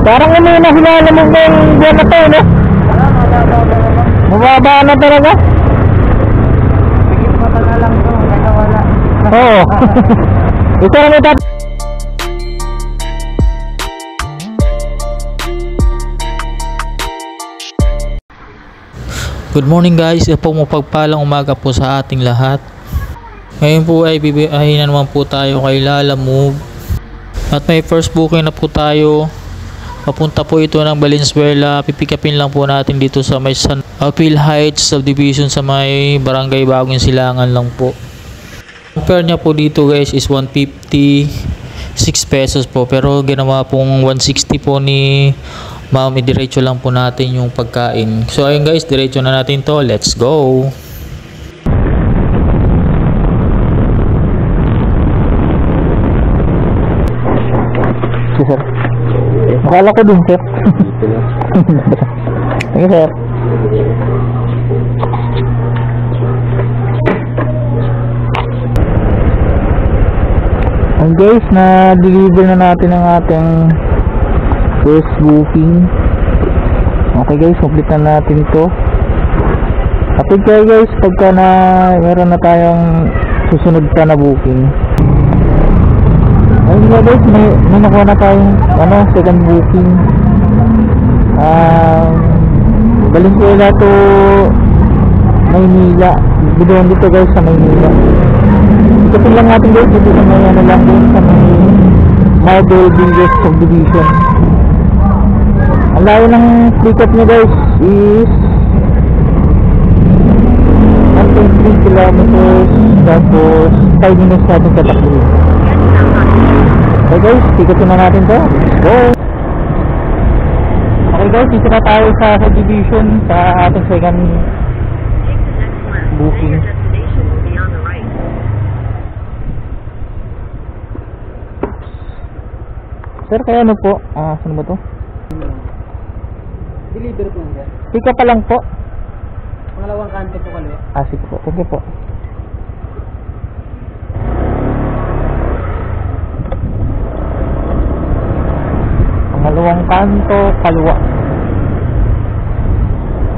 Parang hindi na hinala mo ba yung buwan na to, no? Mababa na talaga. Bigit mata na lang to, kaya wala. Oo. Ito na may Good morning guys, ito po mapagpalang umaga po sa ating lahat. Ngayon po ay bibiyahin na naman po tayo kay Lalamove. At may first booking na po tayo. Papunta po ito ng Valenzuela. Pipikapin lang po natin dito sa may San Apil Heights subdivision sa may Barangay Bagong Silangan lang po. Ang fare niya po dito guys is 156 pesos po. Pero ginawa pong 160 po ni Ma'am, diretso lang po natin yung pagkain. So ayun guys, diretso na natin to. Let's go! sir. Akala ko din, sir. Sige, sir. And guys, na-deliver na natin ang ating first booking. Okay guys, complete na natin to. Update kayo guys pagka na meron na tayong susunod pa na booking. Ayun nga guys, may nakuha na tayong second booking. Valenzuela to Maynila. Bidoon dito guys sa Maynila. Ikapin lang natin guys dito sa may lang din sa may Marble Villas subdivision. Ang layo ng pick up nyo guys is 1.3 kilometers, tapos 5 minutes natin katakbo. Okay guys, pick up na natin to. Let's go! Okay guys, dito na tayo sa subdivision sa ating second booking. Sir, kaya ano po? Saan ba to? Deliver po yan. Pick up pa lang po. Pangalawang kanto po kaliwa. Sige po. Thank you po. Pangalawang kanto kaliwa.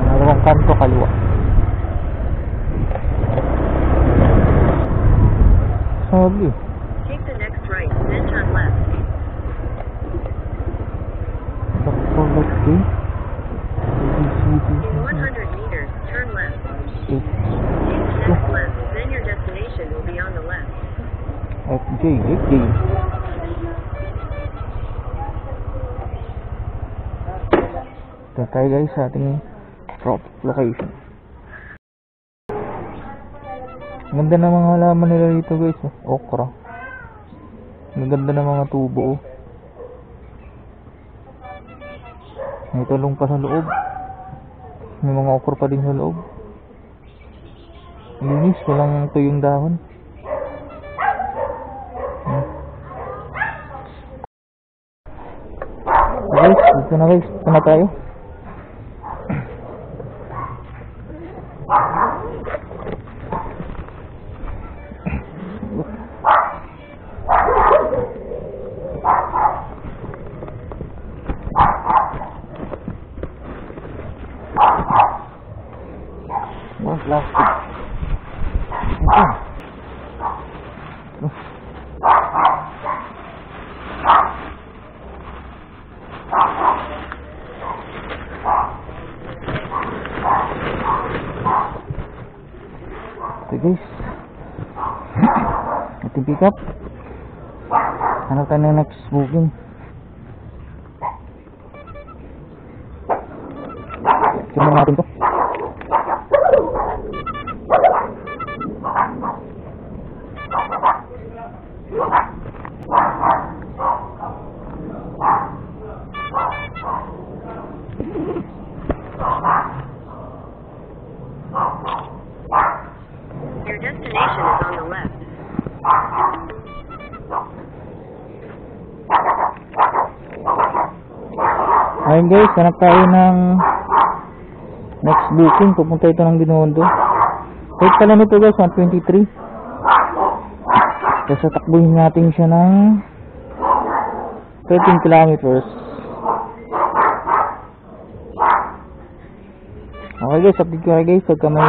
Pangalawang kanto kaliwa. Sabi. Take the next right, then turn left. Okay. In 100 meters, turn left. Take the next left, then your destination will be on the left. FJ. Ito tayo guys sa ating drop location. Ganda ng mga halaman nila dito guys. Okra. Ang ganda ng mga tubo. May tulong pa sa loob. May mga okra pa din sa loob. Linis, walang tuyong dahon. Guys, dito na guys. Dito na tayo. Plastic. Ito guys, ating pick up. Hanap tayo ng next booking. Tignan natin to. Your destination is on the left. Ayun guys, hanap tayo ng next booking. Pupunta ito ng Binondo. Wait pala nito guys, 123. Kasi takbuhin natin siya ng 13 kilometers. Okay guys, update ko guys pagka may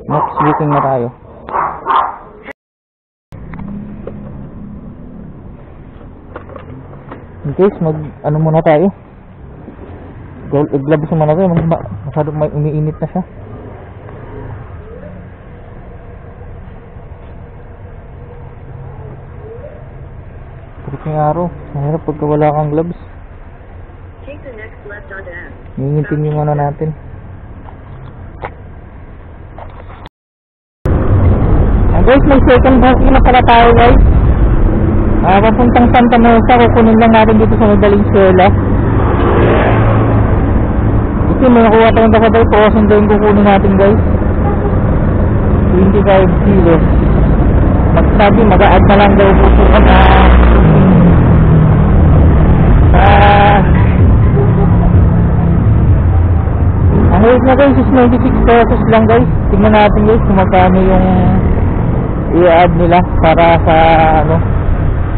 next booking na tayo. Guys, ano muna tayo. Gloves muna tayo, masyadong may umiinit na siya. Pagkat yung araw, mahirap pagka wala kang gloves. Take the next left onto F. Iingitin yung ano natin. Guys, may second booking na pala tayo guys. Papuntang Santa Mesa, kukunin lang natin dito sa Valenzuela. Ito, may nakuha tayong nakabay po. Saan yung kukunin natin guys? 25 kilos. Magsabi, mag-a-add na lang daw po ang rate na guys is 96 pesos lang guys. Tingnan natin guys kung magkano yung i-add nila para sa ano,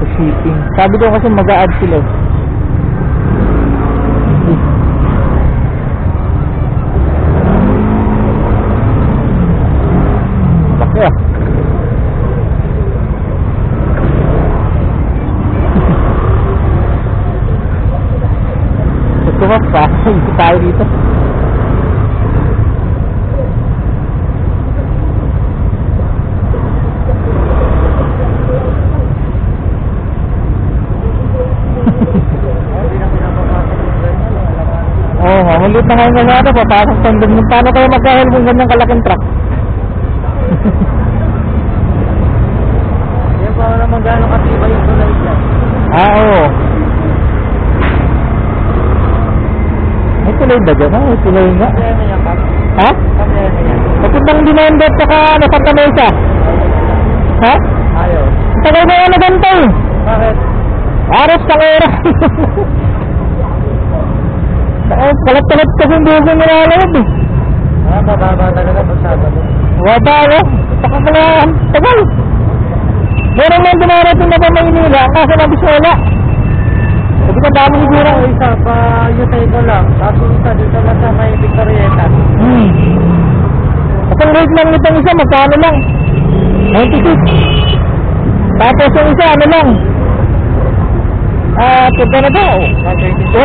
sa shipping. Sabi ko kasi mag-a-add sila. Laki ah. Ito pa, ikot tayo dito. Maliit na ngayon nga ito, papasok sa doon. Paano kayo mag-ahel kung ganyang kalaking truck? Yan pa naman gano'ng katiba yung tulay dyan. Oo. May tulay ba dyan? May tulay nga. Kamlaya na yan, Pap. Ha? Kamlaya na yan. Papuntang Dinendo at saka Santa Mesa. Ha? Ayaw. Tagal na yan na ganito eh. Bakit? Aros sa kera. Kalat-kalat kasi hindi ko nilalawad eh. Bababa talaga pag Sabado. Waba no? Saka pala, tagal. Meron lang dumarating na pa Maynila, kaso na Bisola. Sabi ka dami siguro. Isa pa Yutay ko lang. Tapos isa dito lang sa may Victorieta. At ang rate lang itong isa, magkano lang? 96. Tapos yung isa, ano lang? Punta na daw. 123.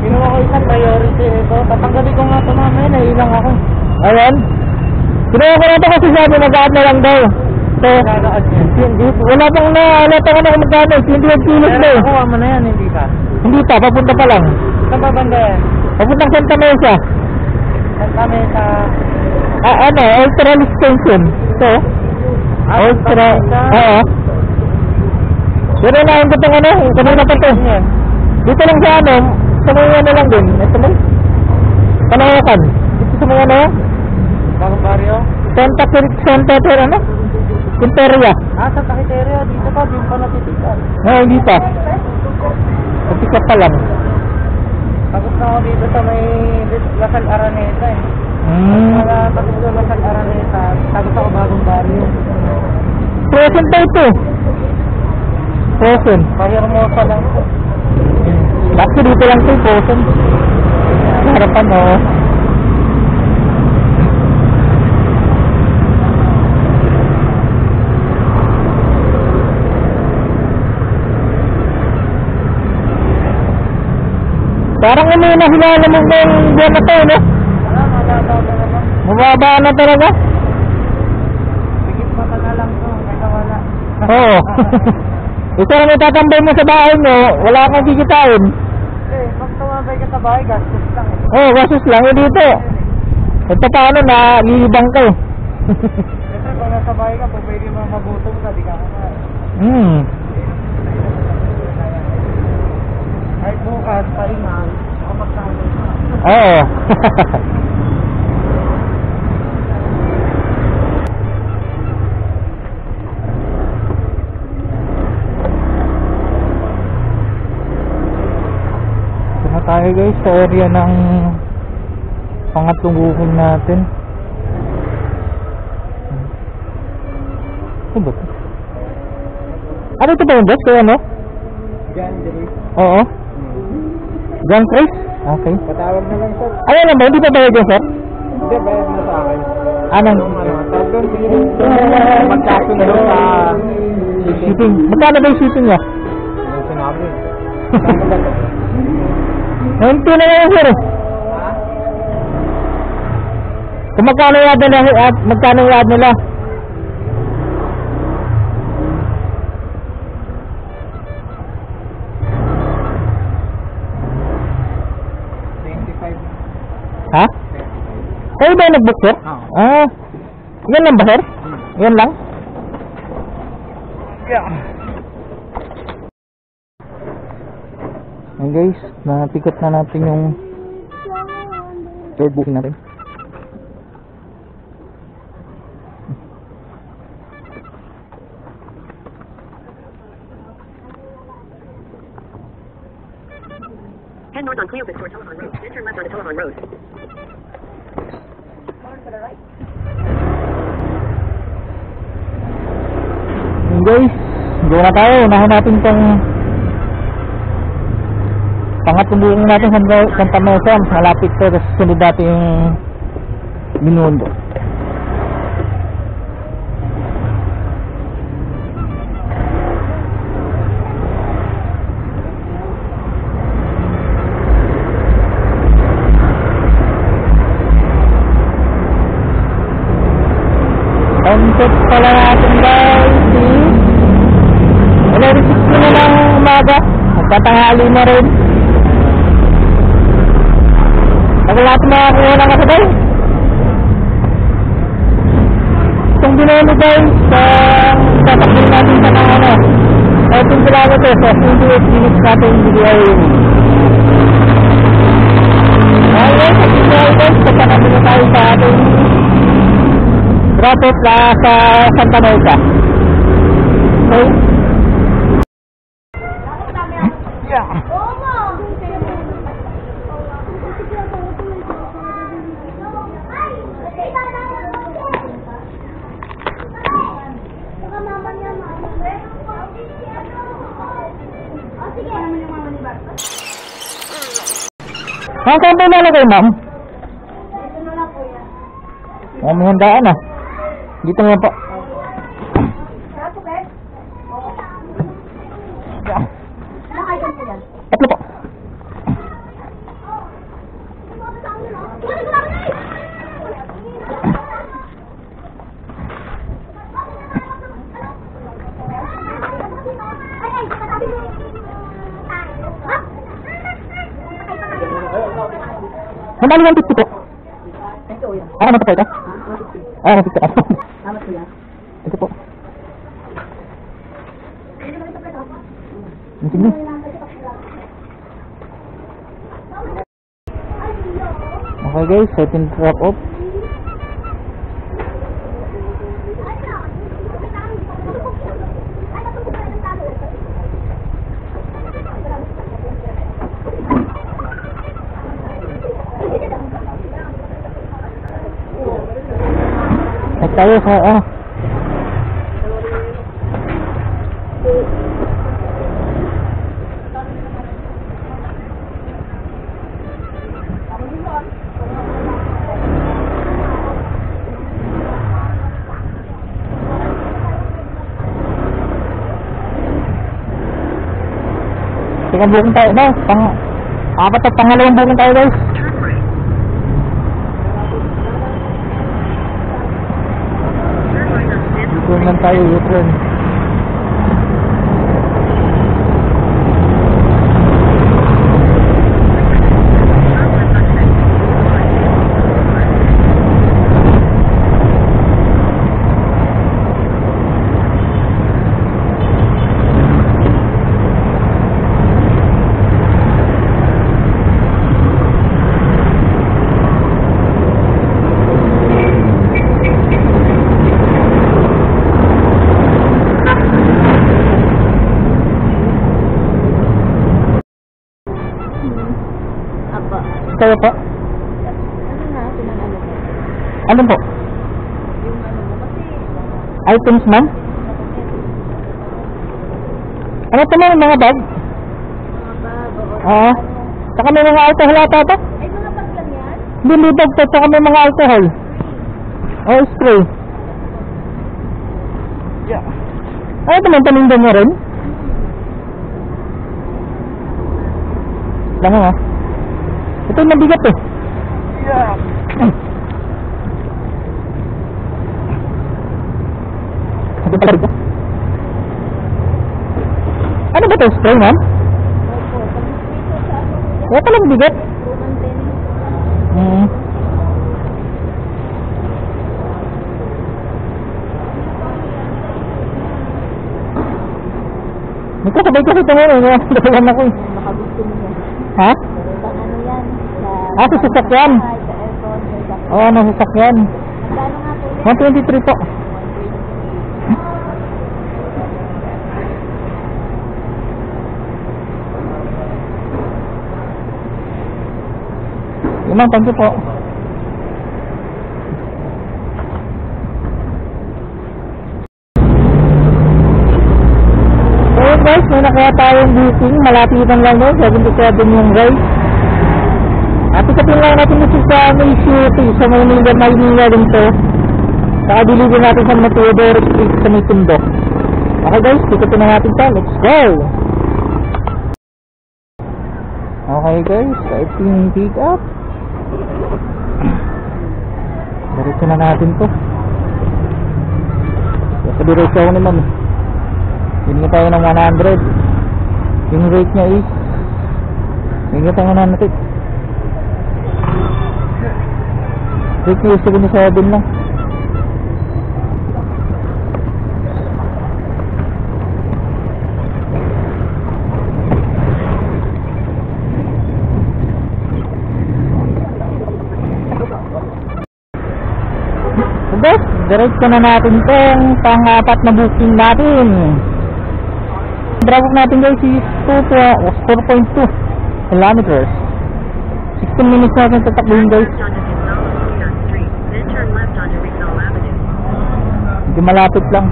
Ginawa ko isang priority ito. Tatanggalin ko nga ito mamaya. Nailang ako. Ayan. Ginawa ko na ito kasi sabi mag-add na lang daw. So, Nagaad yan. wala pang naalata ko na magkano. 28 kilos na eh. Nakuha mo na yan, hindi ka? Hindi pa, papunta pa lang. Saan ba banda yan? Papuntang Santa Mesa. Saan kami sa... Ano, Ultral Extension. Ito. Ultra. Oo. Pero nahin ko itong ano, kanina pa ito. Dito lang sa ano, sa mga ano lang din. Ito lang. Panayakan. Dito sa mga ano, Bagong baryo? Santa Ter, ano? Quinteria. Sa Takiteria. Dito pa, din pa natitikan. No, hindi pa. Patikat pa lang. Tapos na ako dito sa may Lasal Araneta eh. Wala tapos sa Lasal Araneta. Tapos ako Bagong baryo. Present pa ito. Present. Pahirmosa lang po. Bakit dito lang ito, present. Harapan o. Parang ano yung nahinala mo ng buwan na to, no? Malalaw na naman. Mababa na talaga. Bigit mata na lang to. Kaya wala. Oo. Ito na may tatambay mo sa bahay mo, wala kang kikitain. Pag tumabay ka sa bahay, gastos lang eh. Oo, gasos lang yun dito. Ito paano na, lilibang ka eh. Kasi pag nasa bahay ka, pag pwede mo magutom ka, di ka kakain. Kahit bukas, pahingan, kapag sahod ka. Oo. Ito na tayo guys sa area ng pangatlong booking natin. Ano ba ito? Ano ito ba yung boss? Kaya ano? Diyan, Dave. Oo. John Chris? Okay. Patawag na lang sir. Ano lang ba? Hindi pa bayad yan, sir? Hindi, bayad mo sa akin. Anong? Tawag doon, magkasundo sa Shipping. Magkano ba yung shipping niya? Yung sinabi. Nanti na lang, sir. Kung magkano yung ad nila, magkano yung ad nila? Ha? Kayo ba yung nag-book, sir? Oo. Ah, yan lang ba, sir? Yan lang? Yeah. Ayan guys, napikot na natin yung third booking natin. Head north on Cleopas toward Telephone Road. Then turn left onto Telephone Road. Ayan guys, go na tayo. Unahin natin itong pangatlong booking natin Santa Mesa. Malapit to, tapos sunod natin yung Binondo. Sunset pala natin guys, see? 11:60 na lang umaga. Magtatanghali na rin. Pag lahat makakuha ng kasabay. Itong Binondo guys, tatakbin natin sa ng ano, 13 kilometers, so 28 minutes natin yung BDI. Okay, sa BDI guys, pagkanabi na tayo sa ating Rapid sa Santa Mesa. Okay? Yeah. Saan po nalagay, ma'am? Oh, may handaan ah. Dito nga po. Tatlo po. Nandali 150 po. Ah, ano po ito? Ah, 150 po. Ito po. Sige. Okay guys, second drop off. Tayo sa Teka, booking tayo na. Apat at pangalawang booking tayo guys. U-turn lang tayo, U-turn. Kayo po? Ano po? Items ma'am? Ano ito ma'am, mga bag? Oo. Saka may mga alcohol ata to. Ay, mga bag lang yan? Hindi, libag to. Saka may mga alcohol. Oh, spray. Yeah. Ay, ito man, paninda mo rin. Lang ha. Ito yung mabigat eh. Yeah. Ito pala ito. Ano ba ito? Spray, ma'am? Opo, pag-spray sa ano, Kaya pala mabigat. Roman tennis. Hmm. May kasabay kasi ito ngayon. Nakalan ako eh. Baka gusto mo yan. Ha? Sa ano yan? Sa sasakyan. Ay, sa aircon, sa sasakyan. Oo, nasa sasakyan. Magkano nga po yan? 123 po. Imang, thank you po. So guys, may nakuha tayong booking. Malapitan lang yun. 77 yung ride. At ikapin lang natin ito sa may city. Sa Maynila rin to. Saka diligan natin sa Matador Street sa may Tundok. Okay guys, ikapin na natin ito. Let's go! Okay guys, ito yung pick up. Diretso na natin to. Sa diretso ako naman. Hindi tayo ng 100. Yung rate niya is hindi tayo na natin. Rate niya is 77 lang. Guys, diretso na natin itong pang-apat na booking natin. Drive natin guys is 4.2 kilometers. 16 minutes natin tatakbuhin guys. Left onto Gonzales Leon Street, then turn left onto Rizal Avenue. Hindi malapit lang.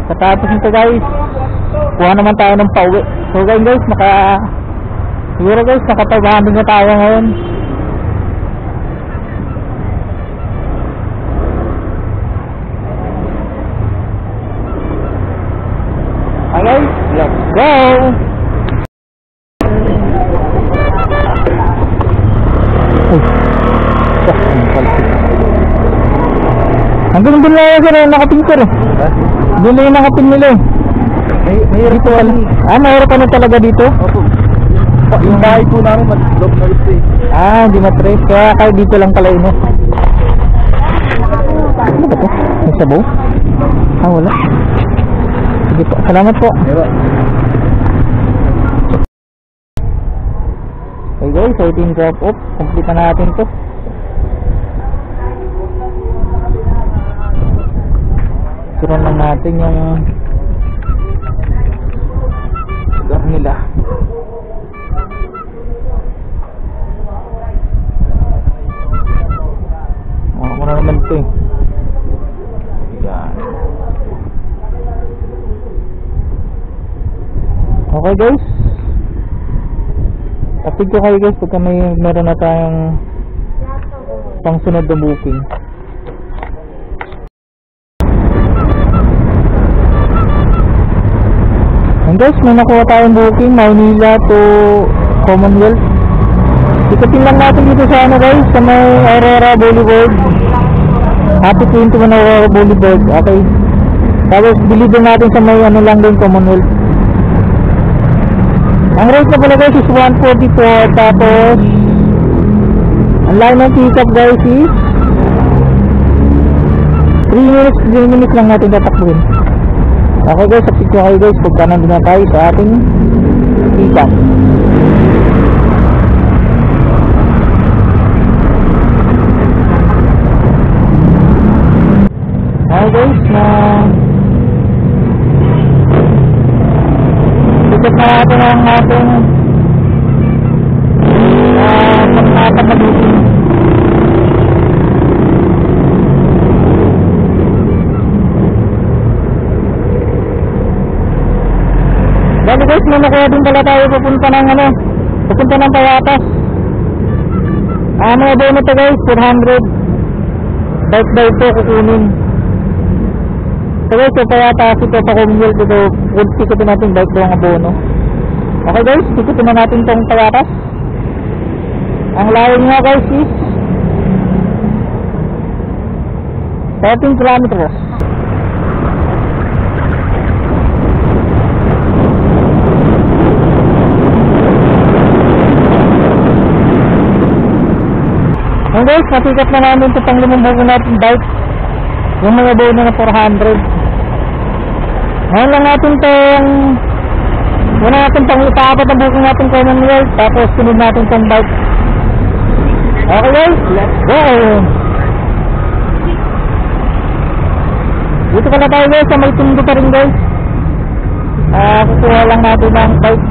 Katapos nito guys, kuha naman tayo ng pauwi. So guys, siguro guys, nakapag-handing na tayo ngayon. Okay, let's go! Hanggang doon lang sir, nakapin sir eh. Doon lang yung nakapin nila eh. Mahirap po alam. Mahirap na talaga dito? Opo. Yung bahay po namin, mag-lock na rin eh. Hindi matrace. Kaya kayo dito lang pala ino. Ano ba to? May sabaw? Wala. Sige po. Salamat po. Okay guys, so ito yung drop off. Complete na natin to. Turon lang natin yung lugar nila. Ako na naman ito eh. Yan. Okay guys, update ko kayo guys pagka meron na tayong pangsunod na booking. And guys, may nakuha tayong booking Maynila to Commonwealth. Ikatin lang natin dito sa ano guys, sa may Aurora Boulevard. Happy 21 Aurora Boulevard. Okay. Tapos deliver natin sa may ano lang din, Commonwealth. Ang rate na pala guys is 144. Tapos ang line ng pick up guys is 3 minutes lang natin tatakbuhin. Okay guys, update ko kayo guys pagka nandun na tayo sa ating pick up. Okay guys, pick up na natin ang ating pang-apat na booking. Dali guys, manukuha din pala tayo papunta ng Payatas. Ano ba mo ito guys? 400. Bike daw ito kukunin. So guys, so Payatas ito pa kumil ito. Tikutin natin bike daw ang abono. Okay guys, tikutin na natin itong Payatas. Ang layo nga guys is 13 kilometers. And guys, natikat na namin ito pang lumumbago natin bike. Yung mga bono na 400. Ngayon lang natin itong muna natin pang ipaapat ang bukong natin Commonwealth. Tapos sunod natin itong bike. Okay guys, let's go! Dito pala tayo guys, sa may tundo pa rin guys. Kukuha lang natin ang bike.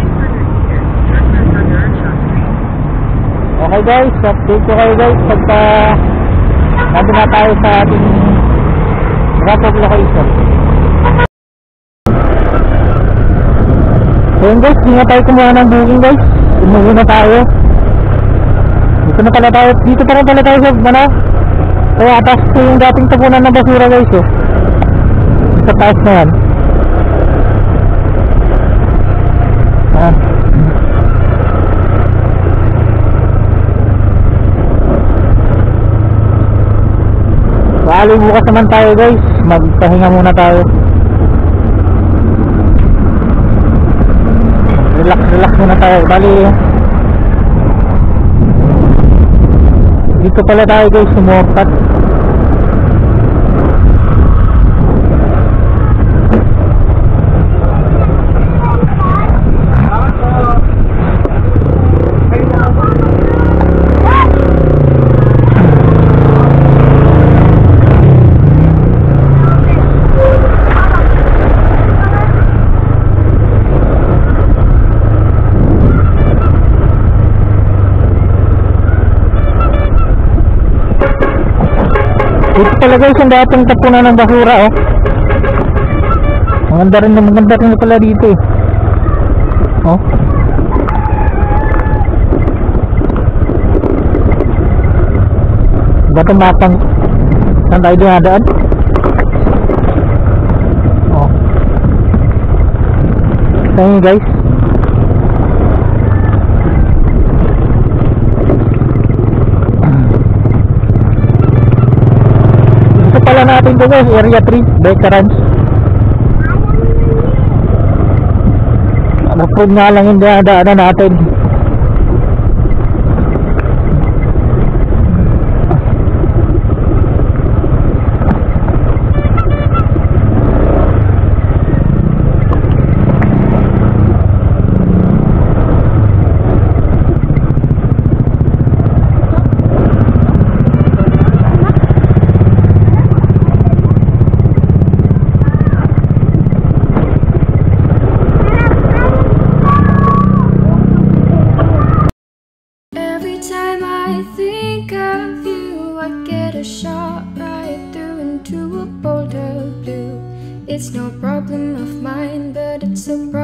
Okay guys, update ko kayo guys pagka nandun na tayo sa ating drop-off location. So yun guys, hindi na tayo kumuha ng booking guys. Umuwi na tayo. Dito pa rin pala tayo sa kaya atas ko yung dating tapunan ng basura guys sa taas na yan. Bali bukas naman tayo guys, magpahinga muna tayo. Relax muna tayo. Bali dito pala tayo guys, sumortat. Ito pala guys yung dating tapunan ng basura maganda rin pala dito ba't ang mapang saan tayo dinadaan? Saan yun guys? Pala natin to guys, area 3 veterans. Napod nga lang yung daanan natin. It's no problem of mine, but it's a problem.